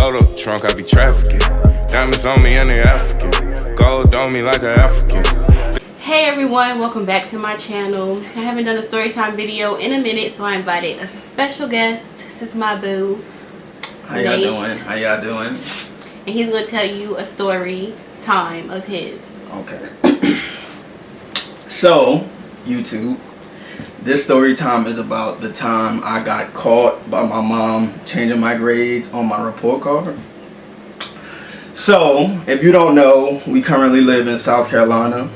Load up the trunk, I be trafficking. Diamonds on me and they African. Gold on me like an African. Hey everyone, welcome back to my channel. I haven't done a story time video in a minute, so I invited a special guest. This is my boo. How y'all doing? How y'all doing? And he's going to tell you a story time of his. Okay. So, YouTube, this story time is about the time I got caught by my mom changing my grades on my report card. So, if you don't know, we currently live in South Carolina.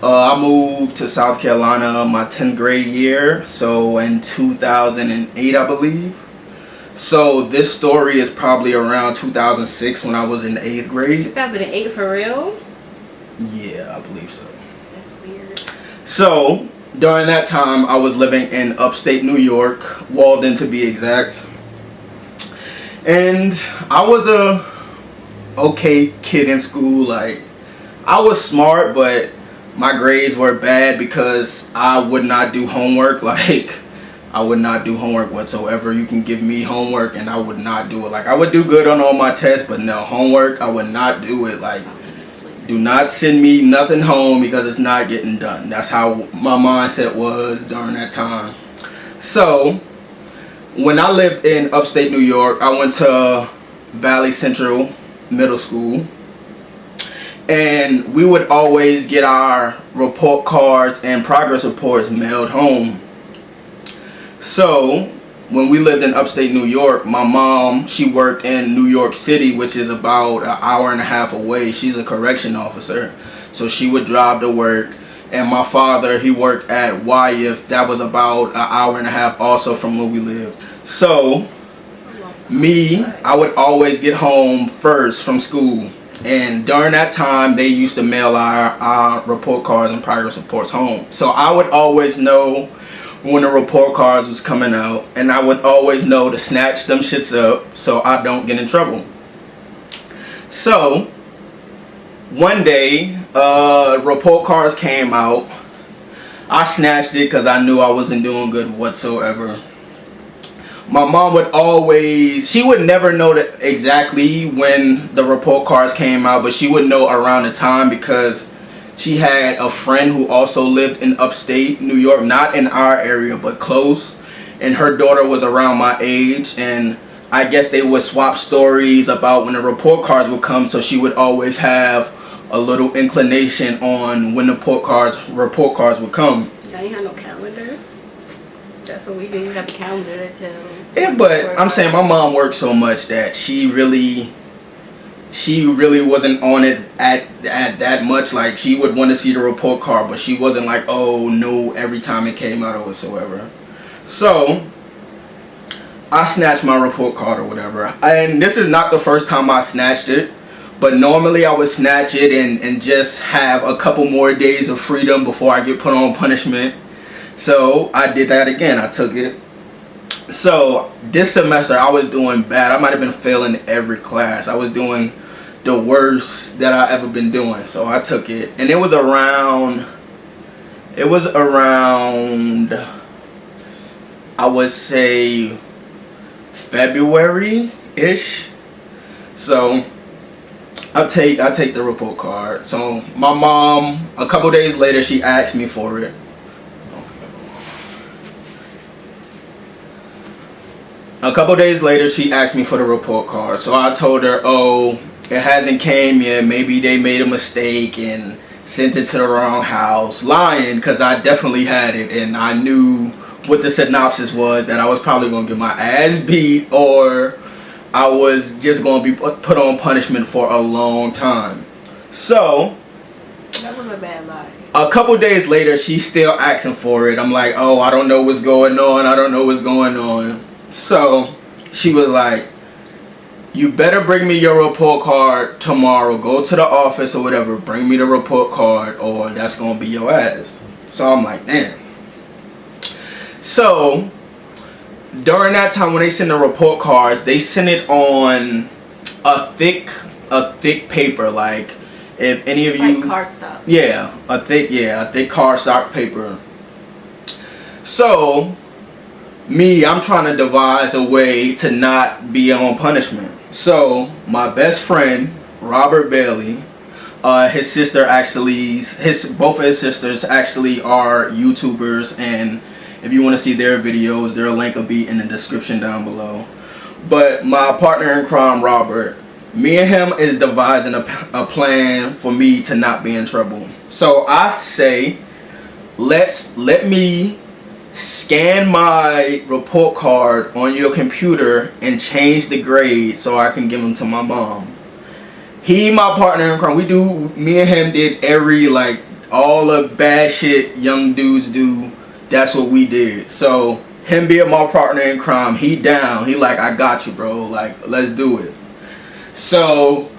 I moved to South Carolina my 10th grade year, so in 2008, I believe. So this story is probably around 2006 when I was in the 8th grade. 2008 for real? Yeah, I believe so. That's weird. So during that time, I was living in upstate New York, Walden to be exact. And I was a okay kid in school. Like, I was smart, but my grades were bad because I would not do homework. Like, I would not do homework whatsoever. You can give me homework and I would not do it. Like, I would do good on all my tests, but no, homework, I would not do it. Like, do not send me nothing home because it's not getting done. That's how my mindset was during that time. So, when I lived in upstate New York, I went to Valley Central Middle School. And we would always get our report cards and progress reports mailed home. So when we lived in upstate New York, my mom, she worked in New York City, which is about an hour and a half away. She's a correction officer. So she would drive to work. And my father, he worked at Wyeth. That was about an hour and a half also from where we lived. So me, I would always get home first from school. And during that time, they used to mail our report cards and progress reports home. So I would always know when the report cards was coming out. And I would always know to snatch them shits up so I don't get in trouble. So one day, report cards came out. I snatched it because I knew I wasn't doing good whatsoever. My mom would always, she would never know that exactly when the report cards came out, but she would know around the time because she had a friend who also lived in upstate New York, not in our area, but close. And her daughter was around my age, and I guess they would swap stories about when the report cards would come, so she would always have a little inclination on when the report cards would come. Y'all ain't have no calendar? That's what we do. We have a calendar that tells. Yeah, but I'm saying my mom worked so much that she really wasn't on it at that much. Like, she would want to see the report card, but she wasn't like, oh no, every time it came out or whatsoever. So I snatched my report card or whatever. And this is not the first time I snatched it, but normally I would snatch it and just have a couple more days of freedom before I get put on punishment. So I did that again. I took it. So this semester I was doing bad. I might have been failing every class. I was doing the worst that I ever been doing. So I took it, and it was around I would say February-ish. So I take the report card. So my mom, a couple days later, she asked me for it. A couple days later, she asked me for the report card. So I told her, oh, it hasn't came yet. Maybe they made a mistake and sent it to the wrong house. Lying, because I definitely had it. And I knew what the synopsis was, that I was probably going to get my ass beat, or I was just going to be put on punishment for a long time. So That was a bad lie. A couple days later, she's still asking for it. I'm like, oh, I don't know what's going on. I don't know what's going on. So she was like, you better bring me your report card tomorrow. Go to the office or whatever. Bring me the report card or that's going to be your ass. So I'm like, damn. So during that time when they send the report cards, they send it on a thick paper. Like, if any of you, like cardstock. Yeah, a thick cardstock paper. So I'm trying to devise a way to not be on punishment. So my best friend, Robert Bailey, his sister actually, both of his sisters actually are YouTubers, and if you want to see their videos, their link will be in the description down below. But my partner in crime, Robert, me and him is devising a plan for me to not be in trouble. So I say, let me scan my report card on your computer and change the grade so I can give them to my mom. My partner in crime, me and him did all the bad shit young dudes do. That's what we did. So him being my partner in crime, he down. He like, I got you, bro. Like, let's do it. So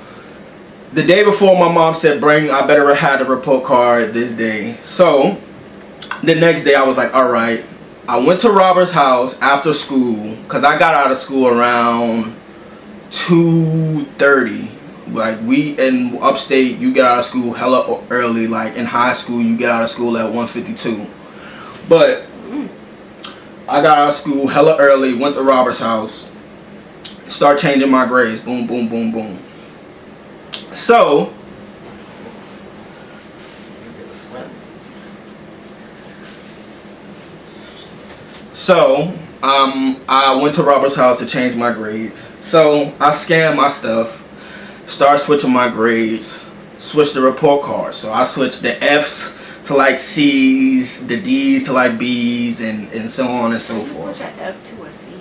the day before, my mom said, I better have the report card this day. So the next day I was like, all right. I went to Robert's house after school, because I got out of school around 2:30. Like, we in upstate, you get out of school hella early. Like in high school, you get out of school at 1:52. But I got out of school hella early, went to Robert's house, start changing my grades. Boom, boom, boom, boom. So I went to Robert's house to change my grades. So I scanned my stuff, start switching my grades, switch the report card. So I switched the F's to like C's, the D's to like B's, and so on and so forth. Switch an F to a C.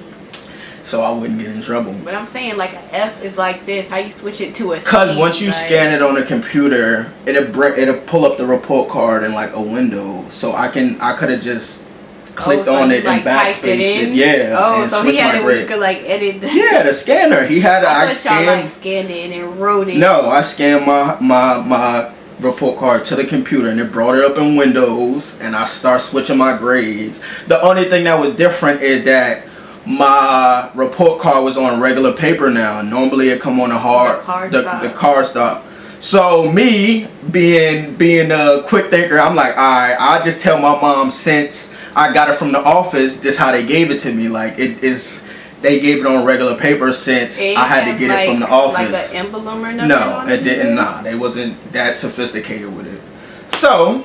So I wouldn't get in trouble. But I'm saying like an F is like this. How you switch it to a C? Cause once you scan it on the computer, it'll pull up the report card in like a window. So I could have just clicked on it and backspaced it. Yeah. Oh, and so he had it where you could like edit the scanner. He had I scanned it and wrote it. No, I scanned my report card to the computer and it brought it up in Windows, and I start switching my grades. The only thing that was different is that my report card was on regular paper now. Normally it come on the card stop. So me being a quick thinker, I'm like, alright, I'll just tell my mom, since I got it from the office, this how they gave it to me. Like, they gave it on regular paper since I had to get it from the office. Like an emblem or nothing? No, it didn't. Nah, they wasn't that sophisticated with it. So,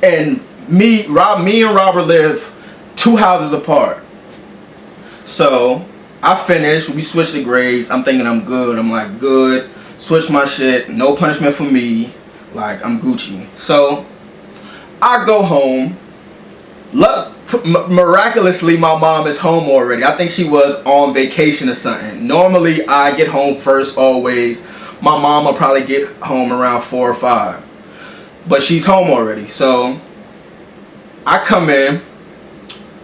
and me and Robert live 2 houses apart. So I finished. We switched the grades. I'm thinking I'm good. I'm like, good. Switch my shit. No punishment for me. Like, I'm Gucci. So I go home. Miraculously, my mom is home already. I think she was on vacation or something. Normally, I get home first always. My mom will probably get home around 4 or 5. But she's home already. So I come in.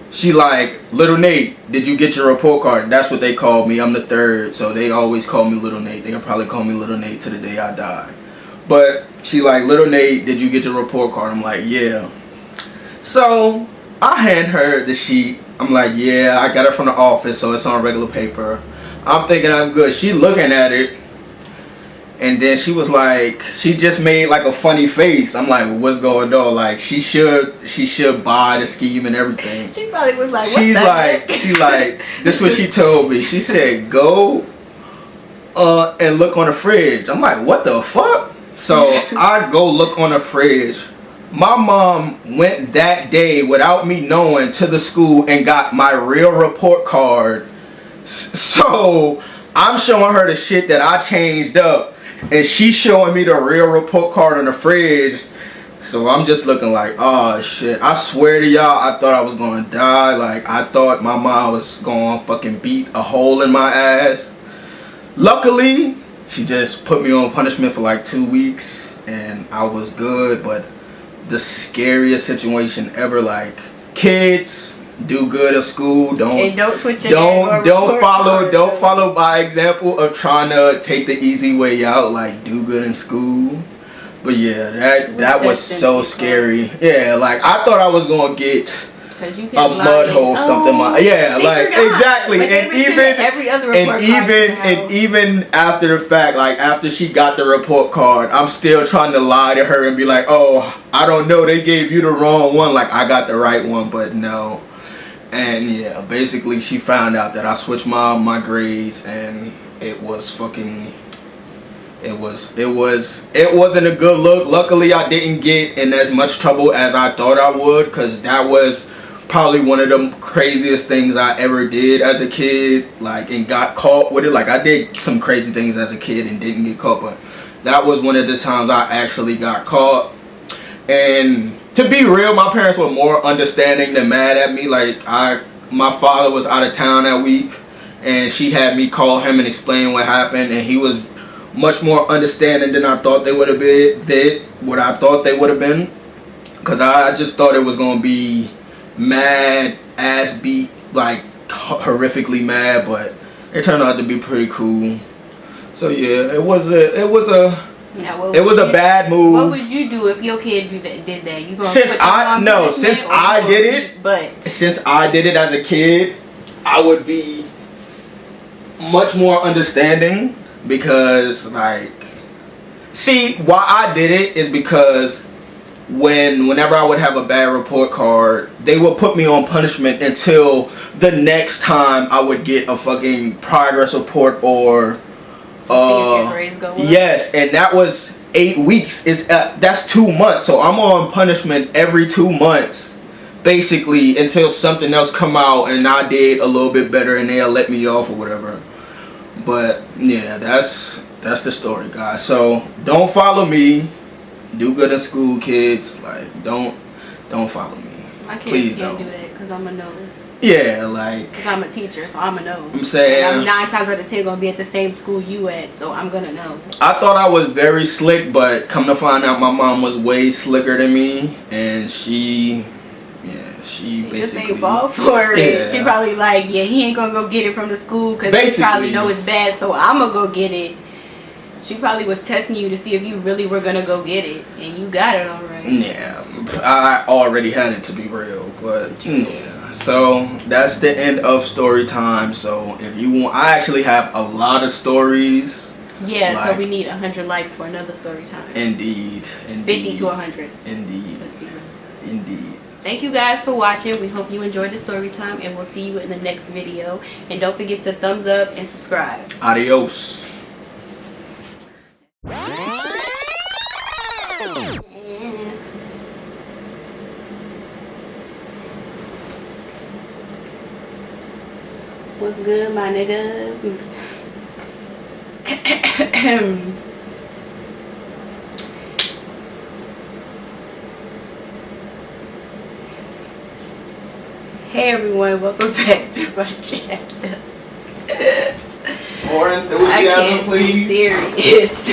She like, Little Nate, did you get your report card? That's what they call me. I'm the third, so they always call me Little Nate. They'll probably call me Little Nate to the day I die. But she like, Little Nate, did you get your report card? I'm like, yeah. So I hand her the sheet. I'm like, yeah, I got it from the office, so it's on regular paper. I'm thinking I'm good. She looking at it, and then she was like, she just made like a funny face. I'm like, what's going on? Like, she should buy the scheme and everything. She probably was like, she's like, this is what she told me. She said, go and look on the fridge. I'm like, what the fuck? So I go look on the fridge. My mom went that day without me knowing to the school and got my real report card. So I'm showing her the shit that I changed up, and she's showing me the real report card on the fridge. So I'm just looking like, oh shit. I swear to y'all, I thought I was gonna die. Like, I thought my mom was gonna fucking beat a hole in my ass. Luckily, she just put me on punishment for like 2 weeks and I was good. But the scariest situation ever, like, kids, do good at school. Don't follow my example of trying to take the easy way out. Like, do good in school. But yeah, that was so scary. Yeah, like, I thought I was gonna get a mud hole stumped in my exactly. And even after the fact, like, after she got the report card, I'm still trying to lie to her and be like, oh, I don't know, they gave you the wrong one. Like, I got the right one, but no. And And yeah, basically she found out that I switched my grades, and it was fucking, it wasn't a good look. Luckily I didn't get in as much trouble as I thought I would, because that was probably one of the craziest things I ever did as a kid, like, and got caught with it. Like, I did some crazy things as a kid and didn't get caught, but that was one of the times I actually got caught. And to be real, my parents were more understanding than mad at me. Like, my father was out of town that week, and she had me call him and explain what happened, and he was much more understanding than I thought they would have been. What I thought they would have been, because I just thought it was gonna be mad, ass beat, like horrifically mad, but it turned out to be pretty cool. So yeah, it was a bad move. What would you do if your kid did that? You gonna since I did it as a kid, I would be much more understanding, because, like, see, why I did it is because whenever I would have a bad report card, they would put me on punishment until the next time I would get a fucking progress report or yes, and that was 8 weeks. That's 2 months, so I'm on punishment every 2 months basically until something else come out and I did a little bit better and they'll let me off or whatever. But yeah, that's the story, guys. So don't follow me. Do good in school, kids. Like, don't follow me. My kids Please can't don't. do that because I'm a no. Yeah, like, because I'm a teacher, so I'm a no. I'm saying, and I'm 9 times out of 10 gonna be at the same school you at, so I'm gonna know. I thought I was very slick, but come to find out, my mom was way slicker than me, and she basically just ain't fall for it. Yeah. She probably like, yeah, he ain't gonna go get it from the school because he probably know it's bad, so I'm gonna go get it. She probably was testing you to see if you really were gonna go get it, and you got it all right. Yeah, I already had it, to be real, but yeah. So that's the end of story time. So if you want, I actually have a lot of stories. Yeah, like, so we need 100 likes for another story time. Indeed. 50 to 100. Indeed. Let's be real. Indeed. Thank you guys for watching. We hope you enjoyed the story time, and we'll see you in the next video. And don't forget to thumbs up and subscribe. Adios. What's good, my niggas? Hey everyone, welcome back to my channel. More enthusiasm, please. Serious.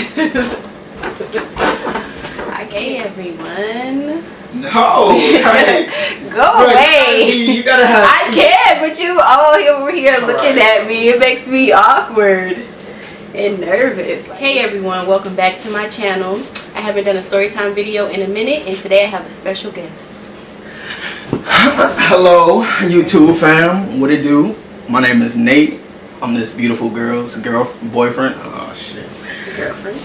Hey everyone. No. Hey. Go away. You gotta have. I can, but you all over here looking at me. It makes me awkward and nervous. Hey everyone, welcome back to my channel. I haven't done a storytime video in a minute, and today I have a special guest. Hello, YouTube fam. What it do? My name is Nate. I'm this beautiful girl's boyfriend. Oh shit. Girlfriend.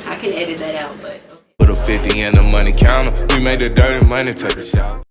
I can edit that out, but okay. Put a 50 in the money counter. We made the dirty money take a shower.